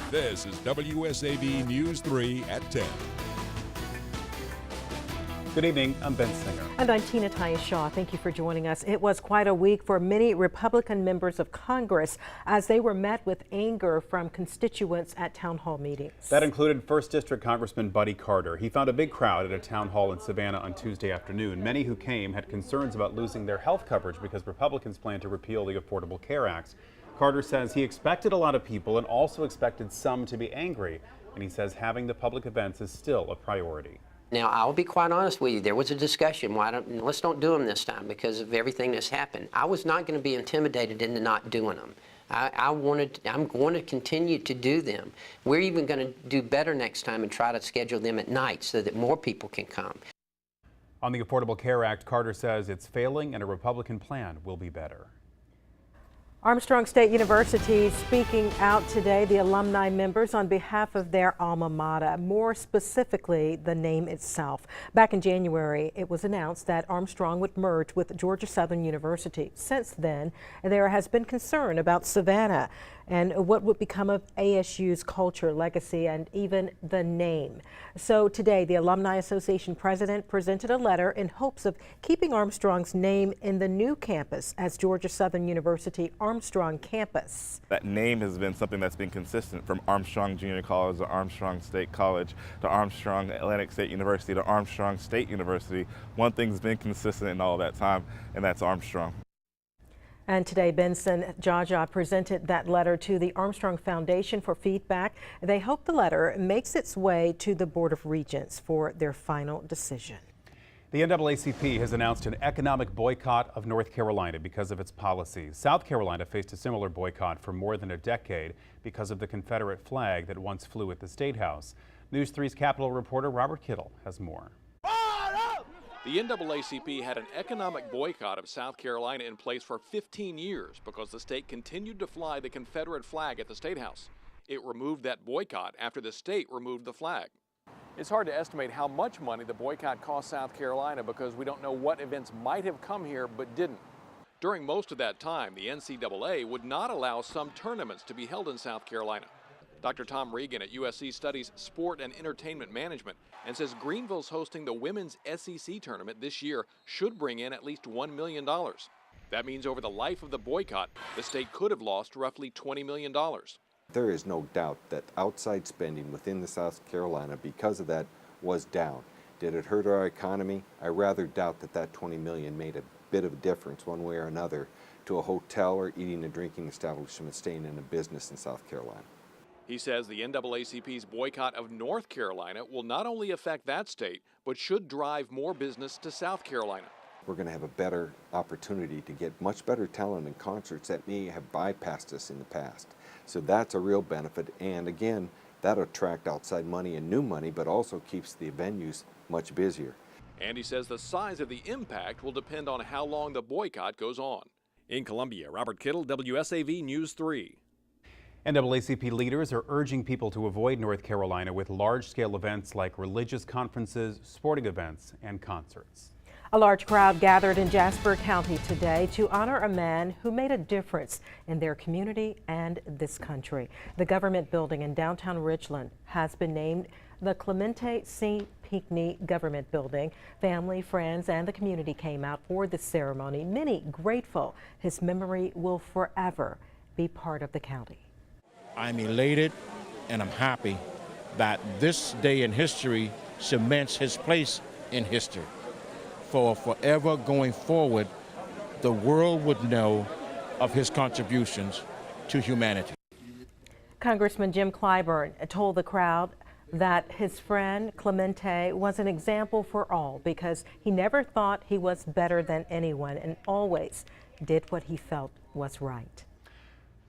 This is WSAV News 3 at 10. Good evening, I'm Ben Singer. And I'm Tina Tyus-Shaw. Thank you for joining us. It was quite a week for many Republican members of Congress as they were met with anger from constituents at town hall meetings. That included 1st District Congressman Buddy Carter. He found a big crowd at a town hall in Savannah on Tuesday afternoon. Many who came had concerns about losing their health coverage because Republicans plan to repeal the Affordable Care Act. Carter says he expected a lot of people and also expected some to be angry. And he says having the public events is still a priority. Now, I'll be quite honest with you. There was a discussion. Let's don't do them this time because of everything that's happened. I was not going to be intimidated into not doing them. I'm going to continue to do them. We're even going to do better next time and try to schedule them at night so that more people can come. On the Affordable Care Act, Carter says it's failing and a Republican plan will be better. Armstrong State University speaking out today, the alumni members on behalf of their alma mater, more specifically the name itself. Back in January, it was announced that Armstrong would merge with Georgia Southern University. Since then, there has been concern about Savannah and what would become of ASU's culture, legacy, and even the name. So today, the Alumni Association president presented a letter in hopes of keeping Armstrong's name in the new campus as Georgia Southern University Armstrong campus. That name has been something that's been consistent from Armstrong Junior College to Armstrong State College to Armstrong Atlantic State University to Armstrong State University. One thing's been consistent in all that time, and that's Armstrong. And today, Benson Jaja presented that letter to the Armstrong Foundation for feedback. They hope the letter makes its way to the Board of Regents for their final decision. The NAACP has announced an economic boycott of North Carolina because of its policies. South Carolina faced a similar boycott for more than a decade because of the Confederate flag that once flew at the State House. News 3's Capitol reporter Robert Kittle has more. The NAACP had an economic boycott of South Carolina in place for 15 years because the state continued to fly the Confederate flag at the State House. It removed that boycott after the state removed the flag. It's hard to estimate how much money the boycott cost South Carolina because we don't know what events might have come here but didn't. During most of that time, the NCAA would not allow some tournaments to be held in South Carolina. Dr. Tom Regan at USC studies sport and entertainment management and says Greenville's hosting the women's SEC tournament this year should bring in at least $1 million. That means over the life of the boycott, the state could have lost roughly $20 million. There is no doubt that outside spending within the South Carolina because of that was down. Did it hurt our economy? I rather doubt that that $20 million made a bit of a difference one way or another to a hotel or eating and drinking establishment staying in a business in South Carolina. He says the NAACP's boycott of North Carolina will not only affect that state, but should drive more business to South Carolina. We're going to have a better opportunity to get much better talent and concerts that may have bypassed us in the past. So that's a real benefit, and again, that'll attract outside money and new money, but also keeps the venues much busier. And he says the size of the impact will depend on how long the boycott goes on. In Columbia, Robert Kittle, WSAV News 3. NAACP leaders are urging people to avoid North Carolina with large-scale events like religious conferences, sporting events, and concerts. A large crowd gathered in Jasper County today to honor a man who made a difference in their community and this country. The government building in downtown Richland has been named the Clemente C. Pinckney Government Building. Family, friends, and the community came out for the ceremony. Many grateful his memory will forever be part of the county. I'm elated and I'm happy that this day in history cements his place in history. For forever going forward, the world would know of his contributions to humanity. Congressman Jim Clyburn told the crowd that his friend Clemente was an example for all because he never thought he was better than anyone and always did what he felt was right.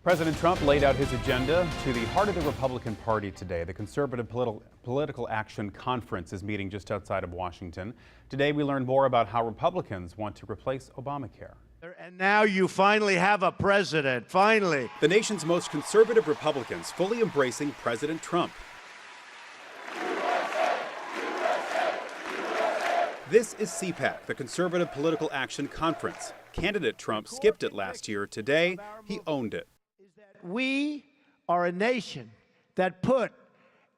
President Trump laid out his agenda to the heart of the Republican Party today. The Conservative Political Action Conference is meeting just outside of Washington. Today we learned more about how Republicans want to replace Obamacare. And now you finally have a president, finally. The nation's most conservative Republicans fully embracing President Trump. This is CPAC, the Conservative Political Action Conference. Candidate Trump skipped it last year. Today, he owned it. We are a nation that put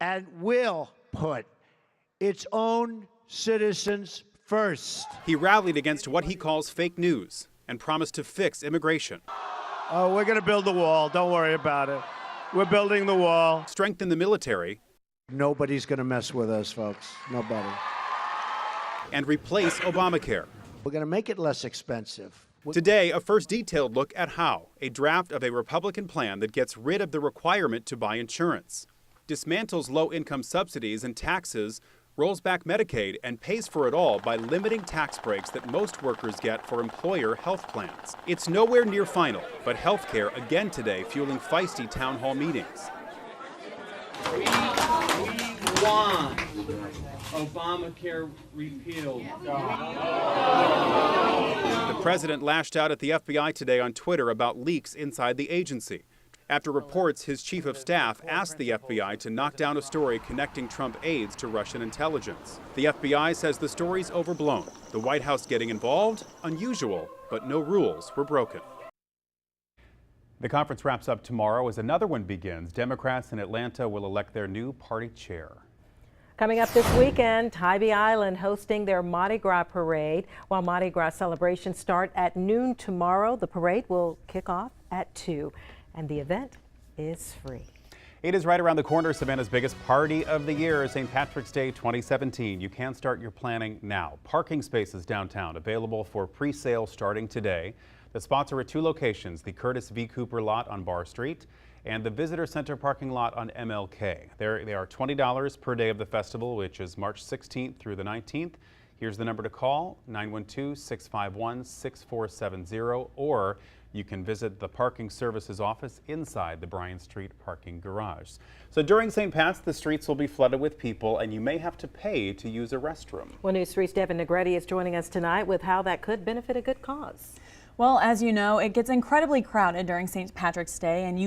and will put its own citizens first. He rallied against what he calls fake news and promised to fix immigration. Oh, we're going to build the wall. Don't worry about it. We're building the wall. Strengthen the military. Nobody's going to mess with us, folks. Nobody. And replace Obamacare. We're going to make it less expensive. Today, a first detailed look at how a draft of a Republican plan that gets rid of the requirement to buy insurance, dismantles low-income subsidies and taxes, rolls back Medicaid, and pays for it all by limiting tax breaks that most workers get for employer health plans. It's nowhere near final, but healthcare again today fueling feisty town hall meetings. We want Obamacare repealed. The president lashed out at the FBI today on Twitter about leaks inside the agency. After reports his chief of staff asked the FBI to knock down a story connecting Trump aides to Russian intelligence. The FBI says the story's overblown. The White House getting involved? Unusual, but no rules were broken. The conference wraps up tomorrow as another one begins. Democrats in Atlanta will elect their new party chair. Coming up this weekend, Tybee Island hosting their Mardi Gras parade. While Mardi Gras celebrations start at noon tomorrow, the parade will kick off at 2, and the event is free. It is right around the corner. Savannah's biggest party of the year, St. Patrick's Day 2017. You can start your planning now. Parking spaces downtown available for pre-sale starting today. The spots are at 2 locations, the Curtis V. Cooper lot on Barr Street and the Visitor Center parking lot on MLK. They are $20 per day of the festival, which is March 16th through the 19th. Here's the number to call, 912-651-6470, or you can visit the Parking Services office inside the Bryan Street parking garage. So during St. Pat's, the streets will be flooded with people, and you may have to pay to use a restroom. Well, News 3's Devin Negretti is joining us tonight with how that could benefit a good cause. Well, as you know, it gets incredibly crowded during St. Patrick's Day, and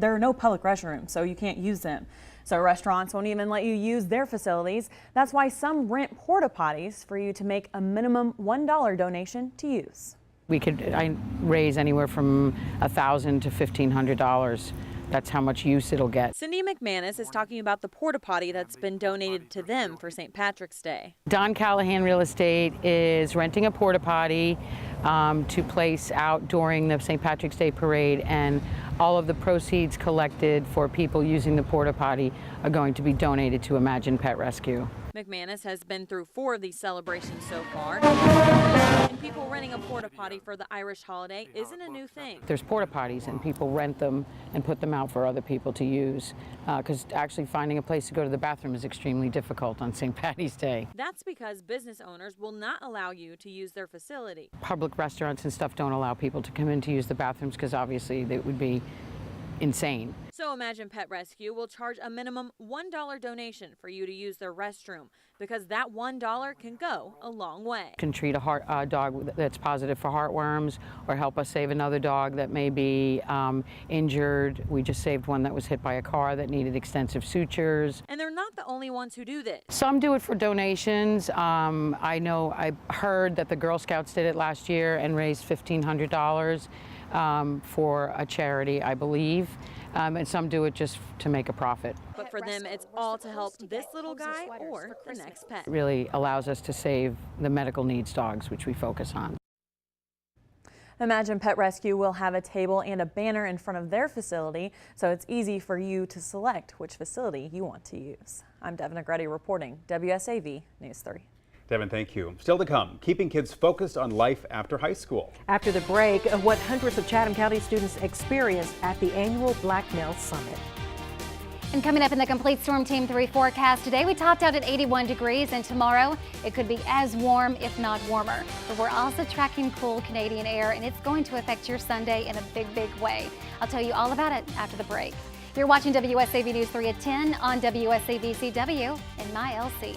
there are no public restrooms, so you can't use them. So restaurants won't even let you use their facilities. That's why some rent porta potties for you to make a minimum $1 donation to use. I raise anywhere from $1,000 to $1,500. That's how much use it'll get. Cindy McManus is talking about the porta potty that's been donated to them for St. Patrick's Day. Don Callahan Real Estate is renting a porta potty to place out during the St. Patrick's Day parade, and all of the proceeds collected for people using the porta potty are going to be donated to Imagine Pet Rescue. McManus has been through 4 of these celebrations so far, and people renting a porta potty for the Irish holiday isn't a new thing. There's porta potties and people rent them and put them out for other people to use, because actually finding a place to go to the bathroom is extremely difficult on St. Patty's Day. That's because business owners will not allow you to use their facility. Public restaurants and stuff don't allow people to come in to use the bathrooms because obviously it would be insane. So Imagine Pet Rescue will charge a minimum $1 donation for you to use their restroom, because that $1 can go a long way. You can treat a dog that's positive for heartworms, or help us save another dog that may be injured. We just saved one that was hit by a car that needed extensive sutures. And they're not the only ones who do this. Some do it for donations. I heard that the Girl Scouts did it last year and raised $1,500 for a charity, I believe. And some do it just to make a profit. But for them, it's all to help this little guy or the next pet. It really allows us to save the medical needs dogs, which we focus on. Imagine Pet Rescue will have a table and a banner in front of their facility, so it's easy for you to select which facility you want to use. I'm Devin Negretti reporting, WSAV News 3. Devin, thank you. Still to come, keeping kids focused on life after high school. After the break, what hundreds of Chatham County students experienced at the annual Black Male Summit. And coming up in the Complete Storm Team 3 forecast today, we topped out at 81 degrees, and tomorrow it could be as warm, if not warmer. But we're also tracking cool Canadian air, and it's going to affect your Sunday in a big, big way. I'll tell you all about it after the break. You're watching WSAV News 3 at 10 on WSAV CW and MyLC.